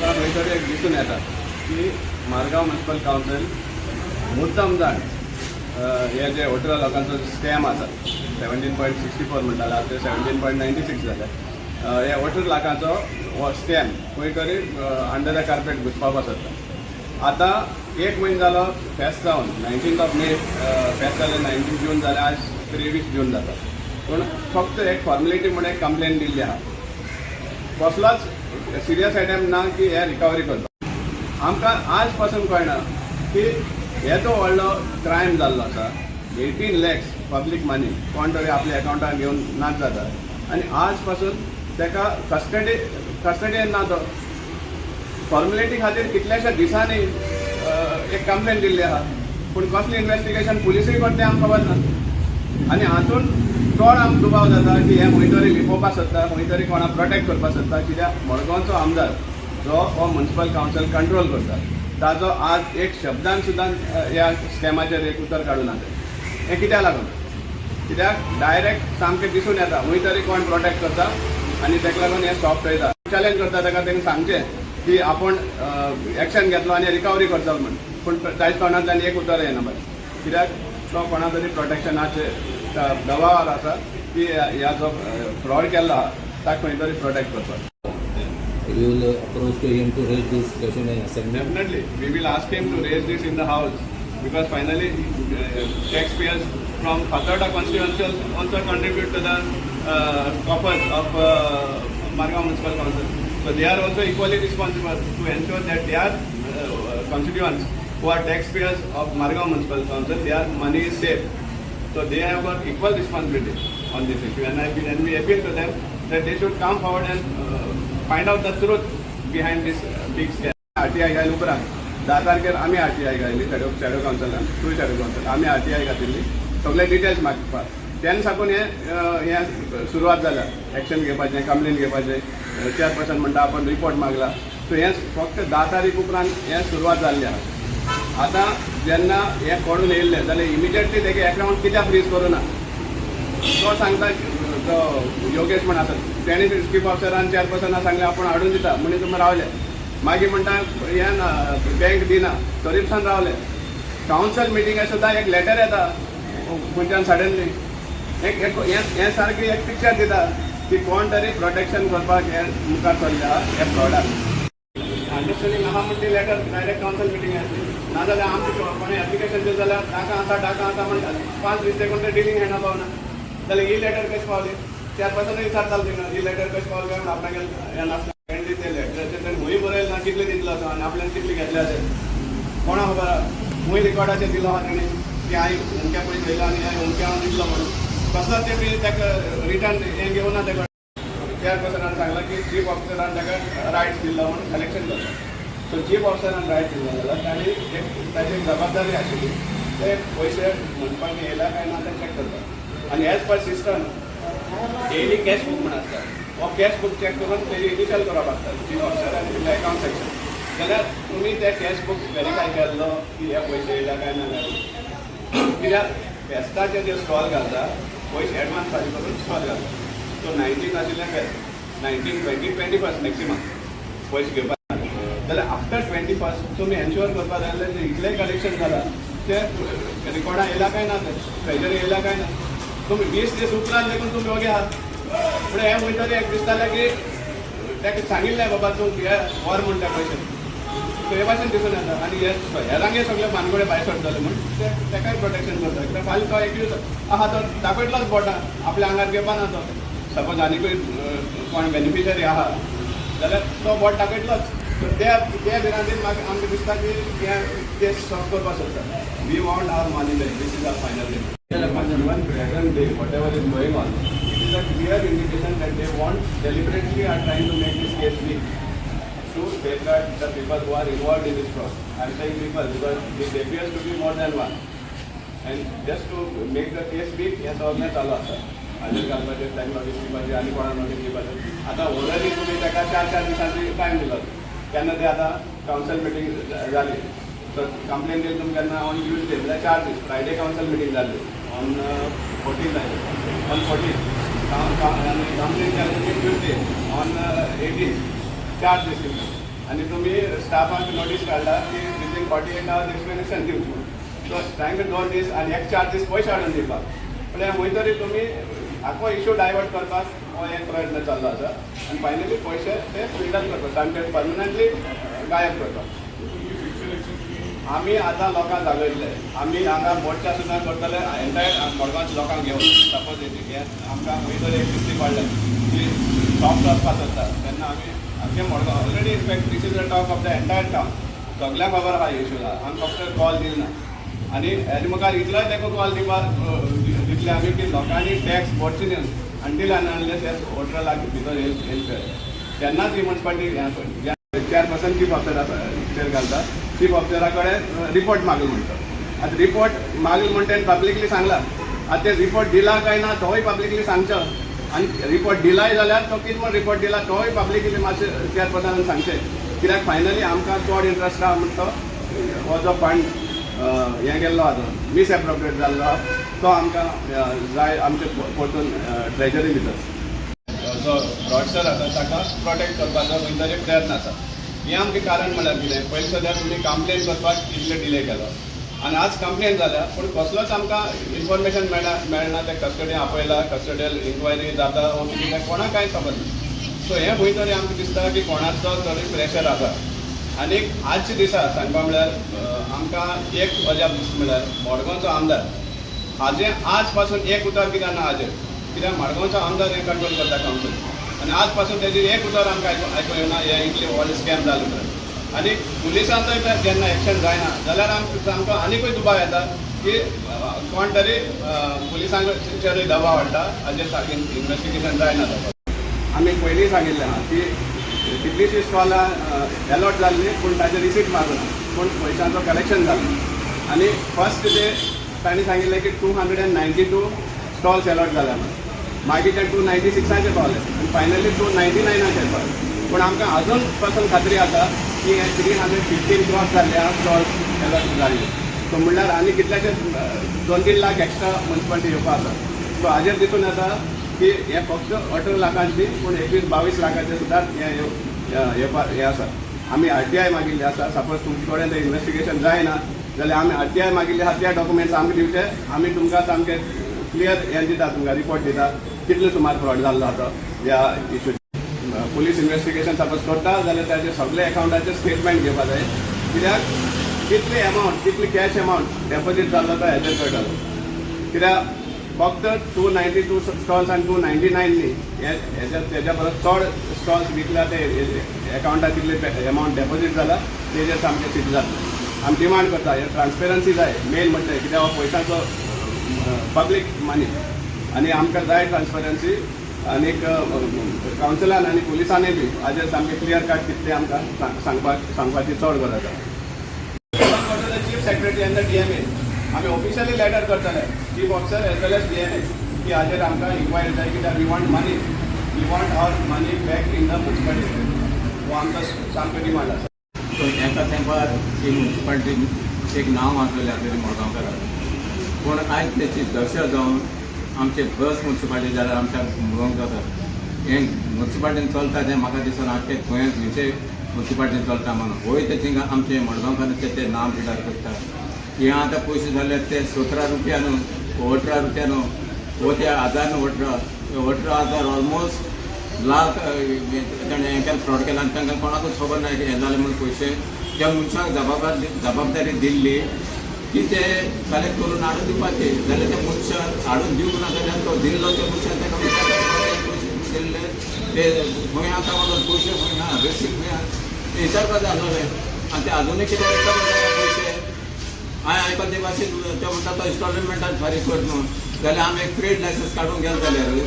म्हाका खंय तरी एक दिसून येता की मारगांव म्युनिसिपल कावन्सिल मुद्दम जाण हे जे अठरा लोकांचो स्कॅम आसा 17.64 म्हणटाले ते 17.96 जाले हे 18 लाखांचो हो स्कॅम खंय तरी अंडर द कार्पेट घुसपावपा सोदता. आतां एक म्हयनो जालो फेस्ट जावन 19 मे फेस्ट जालें, 19 जून जालें, आज 23 जून जाता. पूण फक्त एक फॉर्मेलिटी म्हणून एक कंप्लेन दिल्ली आहा. कसलोच सिरियस आयटम ना की हे रिकवरी करता. आमकां आज पासून कळना की हे तो व्हडलो क्रायम जाल्लो आसा. 18 lakhs पब्लीक मनी कोण तरी आपल्या अकाउंटान घेवन नाच जाता आनी आज पासून ताका कस्टडीन ना तो. फॉर्मेलिटी खातीर कितल्याशा दिसांनी एक कंप्लेन दिल्ली आहा. पूण कसलें इन्व्हेस्टिगेशन पुलिसूय करता तें आमकां खबर ना. आनी हातून चड आमकां दुबाव जाता की हे खंय तरी लिपोवपाक सोदता, खंय तरी कोणाक प्रोटेक्ट करपाक सोदता. कित्याक मडगांवचो आमदार जो हो म्युनिसिपल कावन्सिल कंट्रोल करता ताजो आज एक शब्दान सुद्दां ह्या स्कॅमाचेर एक उतर काडूं ना. हें कित्याक लागून? कित्याक डायरेक्ट सामकें दिसून येता खंय तरी कोण प्रोटेक्ट करता आनी ताका लागून हें सॉफ्ट वयता. चॅलेंज करता ताका तांकां सांगचें की आपण एक्शन घेतलो आनी रिकवरी करतलो म्हण. पूण ताच्या तोंडांतल्यान एक उतर येना बरें. कित्याक तो कोणा तरी प्रोटेक्शनाचे दबावार आसा की ह्या जो फ्रॉड केल्लो आहा ताका खंय तरी प्रोटेक्ट करपाक. You will approach to him to raise this question in assembly? Definitely. We will ask him to raise this in the House because finally taxpayers from Khattada constituency also contribute to the coffers of Margaon Municipal Council. So they are also equally responsible to ensure that their constituents who are taxpayers of Margaon Municipal Council, their money is safe. So they have got equal responsibility on this issue and we appeal to them that they should come forward and find out the truth behind this big scam. RTI घायल उपरांत 10 तारखेर आमी RTI घायली shadow कावन्सिलान, to shadow council आमी RTI घातिल्ली सगळे details मागपाक. तेन्ना साकून हें सुरवात जाल्या एक्शन घेवपाचें, कंप्लेन घेवपाचें. चेअरपर्सन म्हणटा आपण रिपोर्ट मागला. सो हें फक्त 10 तारीख उपरांत हें सुरवात जाल्ली आहा. आतां जेन्ना हें कळून येयल्लें जाल्यार इमिजिएटली तेगे अकाउंट कित्याक फ्रीज करूं ना तो सांगता. तो योगेश म्हण आसा तेणी चीफ ऑफिसरान चेअरपर्सनाक सांगलें आपण हाडून दिता म्हणून तुमी रावले. मागीर म्हणटा हें बँक दिना तरी रावले. कावन्सिल मिटिंगे सुद्दां एक लेटर येता खंयच्यान सडनली हें सारकी एक पिक्चर दिता की कोण तरी प्रोटेक्शन करपाक हे मुखार चल्ले आहा हे फ्रॉडाक. अंडरस्टँडींग आहा म्हणटी लेटर डायरेक्ट कावन्सिल मिटिंग नाजाल्यार आमचे कोणें एप्लिकेशन दिलें जाल्यार टाका आसा म्हणटात. 5 दीस ते कोण डिलींग हेणा पावना जाल्यार ही लेटर कशी पावली. चेअरपर्सन विचारतालो थिंगा ही लेटर कशी पावली काय म्हणून आपणाक हें नासलें. ते लेटराचेर तेणें खंय बरयलें ना कितले दितलो असो आनी आपल्यान कितले घेतले अशें कोणा खबर आहा. खंय रिकॉर्डाचेर दिलो आहा तेणें की हांवें अमक्या पयशे येयला आनी हांवें अमक्या दितलो म्हणून. कसलोच ते बी ताका रिटर्न हें घेवं ना ताका. चेअरपर्सनान सांगलां की चीफ ऑफिसरान ताका रायट्स दिल्लो म्हणून कलेक्शन करता. सो चीफ ऑफिसरान रायट दिल्लो जाल्यार ताणी एक ताची जबाबदारी आशिल्ली ते पयशे म्हणपाक येयला काय ना तें चॅक करता. आनी as per system daily cash book म्हण आसता. हो कॅश बुक चॅक करून तेजी इनिशियल करप आसता चीफ ऑफिसरान अकाउंट सेक्शन. जाल्यार तुमी ते कॅश बुक व्हेरीफाय केल्लो की हे पयशे येयला काय ना जाल्यार. कित्याक फेस्ताचे जे स्टॉल घालता पयशे एडवान्स फारीक करून स्टॉल घालता. सो 19 आशिल्लें फेस्त 19, 20, 21 मॅक्सिमम पयशे घेवपाक जाल्यार आफ्टर 21 तुमी एन्श्योर करपाक जाय जाल्यार जे इतलें कलेक्शन जालां ते रिकॉर्डां येयला काय ना ते ट्रेजरी येयला काय ना. तुम्ही 20 दीस उपरांत देखून तुम्ही वगे आहात. पूण हें खंय तरी एक दिसतालें की ताका सांगिल्लें बाबा तूं हे व्हर म्हूण ते पयशे. सो हे भाशेन दिसून येता. आनी हेरांगे सगळे भानगडे भायर सरतले म्हूण ताकाय प्रोटेक्शन करता. कित्याक फाल्यां तो एक दीस आहा तो दाखयतलोच बोटां आपल्या आंगार घेवपा ना तो. सपोज आनीकूय कोण बेनिफिशरी आहा जाल्यार तो बोट दाखयतलोच. त्या भिरांतीन म्हाका आमकां दिसता की हें केस सॉल्व करपाक सोदता. We want our money back. This is our final. Even present day, whatever is going on, it is a clear indication that they deliberately are trying to make this case weak to safeguard the people who are involved in this fraud. I am saying people because it appears to be more than one. And just to make the case weak, हे सगळें चालू आसा. हाजीर घालपाचें, time notice दिवपाचें आनी कोणाक notice दिवपाचें. आतां ऑलरेडी तुमी ताका 4 दिसांचो टायम दिलो. केन्ना ते आतां कावन्सिल मिटींग जाली. सो कंप्लेन दिली तुमी केन्ना ऑन ट्युजडे म्हळ्यार 4 दीस. फ्रायडे कावन्सिल मिटींग जाल्ली. on 14th on 14th and complaint Tuesday on 18th 4 days. आनी तुमी स्टाफाक नोटीस काडला की विथीन 48 hours एक्सप्लेनेशन दिवची. सो तांकां 2 दीस आनी एक 4 दीस पयशे हाडून दिवपाक. म्हळ्यार खंय तरी तुमी आखो इश्यू डायवर्ट करपाक हो एक प्रयत्न चाललो आसा आनी फायनली पयशे ते फिल्डात करतात तांचे परमनंटली गायब करतात. आमी आतां लोकांक जागयतले, आमी हांगा मोर्चा सुद्दां करतले एंटायर मडगांवच्या लोकांक घेवन. सपोज हे आमकां खंय तरी एक दिसती पडलें की शॉप वचपाक जाता तेन्ना आमी आमचे Madgaon already in fact this is the talk of the entire town. सगळ्यांक खबर आहा इश्यूला, आमी फक्त कॉल दिना आनी हेजे मुखार इतलोय तेका कॉल दितले आमी की लोकांनी टॅक्स भरची न्ही अंटील अनलेस हे वॉटराक भितर येयले तेन्नाच ही म्युन्सिपालिटी चेअरपर्सन चीफ ऑफिसरा चेर घालता. चीफ ऑफिसरा कडेन रिपोर्ट मागून म्हणटा. आतां रिपोर्ट मागून म्हणटा पब्लिकली सांगला. आतां ते रिपोर्ट दिला काय ना तोय पब्लिकली सांगचो आनी रिपोर्ट दिलाय जाल्यार तो कितें म्हण रिपोर्ट दिला तोय पब्लिकली मातशें चेअरपर्सनान सांगचें. कित्याक फायनली आमकां चड इंट्रस्ट आहा म्हणटा तो हो जो फंड हें गेल्लो आहा तो मिसएप्रोप्रिएट जाल्लो आहा तो आमकां जाय आमचे परतून ट्रेजरी भितर जो फ्रॉडस्टर आसा ताका प्रोटेक्ट करपाचो खंय तरी प्रयत्न आसा. हें आमचें कारण म्हळ्यार कितें पयलीं सद्याक तुमी कंप्लेन करपाक इतले डिले केलो आनी आज कंप्लेन जाल्या पूण कसलोच आमकां इन्फॉर्मेशन मेळना ते कस्टडी आपयला कस्टडियल इन्क्वायरी जाता हो कितें कोणाक कांय खबर ना. सो हें खंय तरी आमकां दिसता की कोणाचो तरी प्रेशर आसा. आनी आजचे दिसा सांगपा म्हळ्यार आमकां एक अजाप दिसता म्हळ्यार मडगांवचो आमदार हाजें आज पासून एक उतर कित्याक ना हाजेर कित्याक मडगांवचो आमदार हें कंट्रोल करता कावन्सील आनी आज पासून तेजेर एक उतर आमकां आयकूं येवना हे इतले व्हड स्कॅम जालो तर. आनी पुलिसांचोय जेन्ना एक्शन जायना जाल्यार आमकां आनीकूय दुबाव येता की कोण तरी पुलिसांचेरूय दबाव हाडटा हाजेर सारकें इन्वेस्टिगेशन जायना. आमी पयलीं सांगिल्लें आहा की कितलींशीं स्टॉलां अलॉट जाल्लीं पूण ताजें रिसीट मागूना पूण पयशांचो कलेक्शन जालें आनी फर्स्ट डे तांणी सांगिल्लें की 292 स्टॉल्स अलॉट जाल्या म्हणून. मागीर ते 296 पावले आनी फायनली 299 पावले. पूण आमकां अजून पासून खात्री आसा की हे 315 क्रॉस जाल्ले आहा स्टॉल्स अलॉट जाल्ले. सो म्हणल्यार आनी कितलेशेच 2-3 लाख एक्स्ट्रा म्युन्सिपालिटी येवपा आसा. सो हाजेर दिसून येता की हे फक्त 18 लाखांची पूण 21-22 लाखाचे सुद्दां हे आसा. आमी RTI मागिल्ली आसा. सपोज तुमचे कडेन तें इन्वेस्टिगेशन जायना जाल्यार आमी RTI मागिल्ली आहा त्या डॉक्युमेंट्स आमकां दिवचे. आमी तुमकां सामकें क्लियर हें दिता तुमकां रिपोर्ट दिता कितले सुमार फ्रॉड जाल्लो आसा ह्या इशू. पुलीस इन्वेस्टिगेशन सपोज करता जाल्यार ताजे सगळे अकाउंटाचे स्टेटमेंट घेवपा जाय कित्याक कितली एमावंट कितली कॅश एमावंट डेपोजीट जाल्लो तो हेजेर कळटलो. कित्याक फक्त 292 स्टॉल्स आनी 299 न्ही तेज्या परस चड स्टॉल्स विकल्या ते अकाउंटाक कितले एमावंट डेपोजीट जाला तेजेर सामकें सिद्ध जाता. आमी डिमांड करता हे ट्रान्सपेरन्सी जाय मेन म्हणजे कित्याक हो पयशांचो पब्लीक मनी आनी आमकां जाय ट्रान्सपेरन्सी. आनीक कावन्सिलान आनी पुलिसांनी बी हाजेर सामकें क्लियर कट कितलें आमकां सांगपाची चड गरज आसा. Chief secretary and the DMA आमी ऑफिशियली लेटर करतले chief officer as well as DMA की हाजेर आमकां इन्क्वायरी जाय कित्याक we want our money back in the municipality. हो आमचो सामको डिमांड आसा. सो एका तेंपार ही म्युन्सिपालिटीन एक नांव आसलेलें आसलेलें मडगांवकाराक पूण आयज तेची दहशत जावन आमचे बस म्युन्सिपालिटी जाल्यार आमच्या मुळोंक जाता. हें म्युन्सिपालिटीन चलता तें म्हाका दिसना आख्खे गोंयांत खंयचे म्युन्सिपालिटीन चलता म्हणून वय ते थिंगा आमचे मडगांवकाराचे ते नांव पिडार करता. हे आतां पयशे जाले ते 17 रुपया न्हू 18 रुपया न्हू वो ते 1000 न्हू 18,000 ऑलमोस्ट लाख ताणें हें केलें फ्रॉड केला आनी तांकां कोणाकूच खबर ना हें जालें म्हणून पयशे त्या मनशाक जबाबदारी दिल्ली की ते कलेक्ट करून हाडून दिवपाचे जाल्यार ते मनशाक हाडून दिवंक ना जाल्यार तो दिल्लो त्या मनशान ताका पयशे दिल्ले ते खंय आतां म्हणून पयशे खंय ना रेसीट खंय ते विचारपा जाय आसलें आनी ते अजुनूय कितें पयशे हांवें आयकला ते भाशेन ते म्हणटा तो इन्स्टॉलमेंटान फारीक कर न्हू जाल्यार आमी एक ट्रेड लायसन्स काडूंक गेले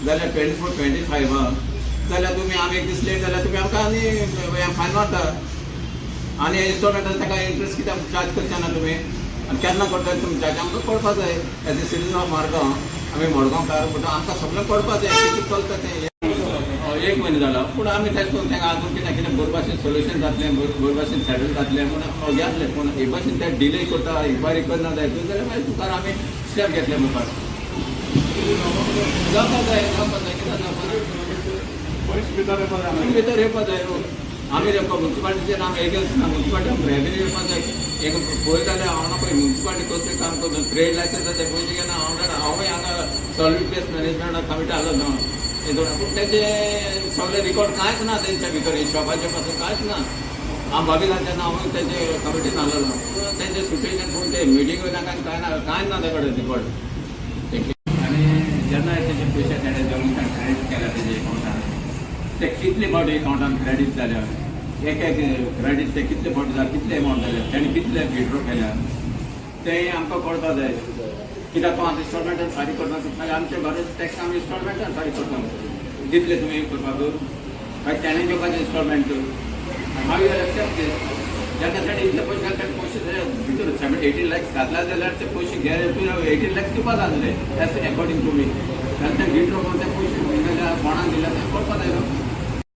जाल्यार 24-25 जाल्यार तुमी आमी एक दीस लेट जाल्यार तुमी आमकां आनी फायन मारता आनी इन्स्टॉलमेंटान ताका इंट्रस्ट कित्याक चार्ज करचे ना तुमी आनी केन्ना करता तुमी चार्ज आमकां कळपा जाय. As a citizen of Madgaon आमी मडगांवकार म्हणटा आमकां सगळें कळपा जाय कितें चलता तें. 1 म्हयनो जालो पूण आमी तेश करून तांकां आजून कितें बरे भाशेन सोल्युशन जातलें बरे भाशेन सेटल जातलें म्हूण घेतलें पूण हे भाशेन ते डिले करता इन्क्वायरी करना जाय जाल्यार मागीर तुका आमी स्टेप घेतले मुखार जावपा जाय कित्याक जावपा पयशे भितर येवपा जाय भितर येवपा जाय. आमी म्युन्सिपालिटीचें नाम एगेन्स्ट ना म्युन्सिपालिटी रेवेन्यू एक पळय जाल्यार हांव ना पळय म्युन्सिपालिटी कसलें काम करता ट्रेड लायसन्स ते पयशे घेना हांवें हांगा सॉलिड वेस्ट मॅनेजमेंट कमिटी आलो न्हू पूण तेचे सगळे रिकॉर्ड कांयच ना तेंच्या भितर शॉपाचे पासून कांयच ना हांव भाबिला तेन्ना हांव तेजे कमिटीन आसलेलो तेंचे सिच्युएशन पळोवन ते मिटींग वयता कांय ना ते कडेन रिकॉर्ड आनी जेन्ना तेजे पयशे तेणें जमीन क्रेडीट केल्या तेजे अकावंटान ते कितले फावटी अकावंटान क्रेडीट जाल्या एक क्रेडीट ते कितले फावटी जाले कितले अमावंट जाले तेणी कितले विड्रॉ केल्या तें आमकां कळपा जाय कित्याक तो आतां इन्स्टॉलमेंटान फारीक करता मागीर आमच्या घराचे टॅक्स आमी इन्स्टॉलमेंटान फारीक करता दितले तुमी करपाक मागीर तेणें घेवपाचें इन्स्टॉलमेंट मागीर एक्सेप्ट जेन्ना तेणें इतले पयशे घातले पयशे भितर 18 lakhs घातला जाल्यार ते पयशे घे तुवें 18 lakhs दिवपा जाय एज अकॉर्डिंग टू मी जाल्यार ते विड्रॉ करून ते पयशे जाल्यार कोणाक दिल्या तें करपा जाय न्हू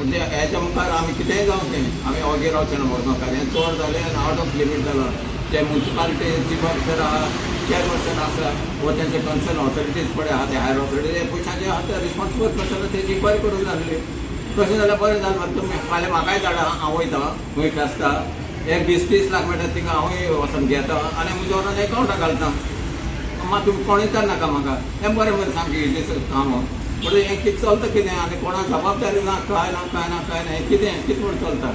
म्हणजे हेच्या मुखार आमी कितेंय जावं तें आमी ओगे रावचे ना मडगांवकार हें चड जालें आनी आवट ऑफ लिमीट जालो ते म्युन्सिपालिटी चीफ ऑफिसर आहा चेअरपर्सन आसा व तेंचे कन्सर्न ऑथॉरिटीज पळय आहा ते हायर ऑथॉरिटी हे पयशांचे आतां रिस्पॉन्सिबल पर्सन तेजी इन्क्वायरी करूंक जाल्ली तशें जाल्यार बरें जालें मात तुमी फाल्यां म्हाकाय धाडा हांव वयता खंय फेस्ता एक 20-30 लाख मेळटा थिंगा हांवूय वचून घेता आनी म्हज्या वरान एकावंटाक घालता मात तुमी कोण दिता नाका म्हाका हें बरें बरें सामकें इजी काम म्हणजे हें कितें चलता कितें आनी कोणाक जबाबदारी ना काय ना हें कितें म्हूण चलता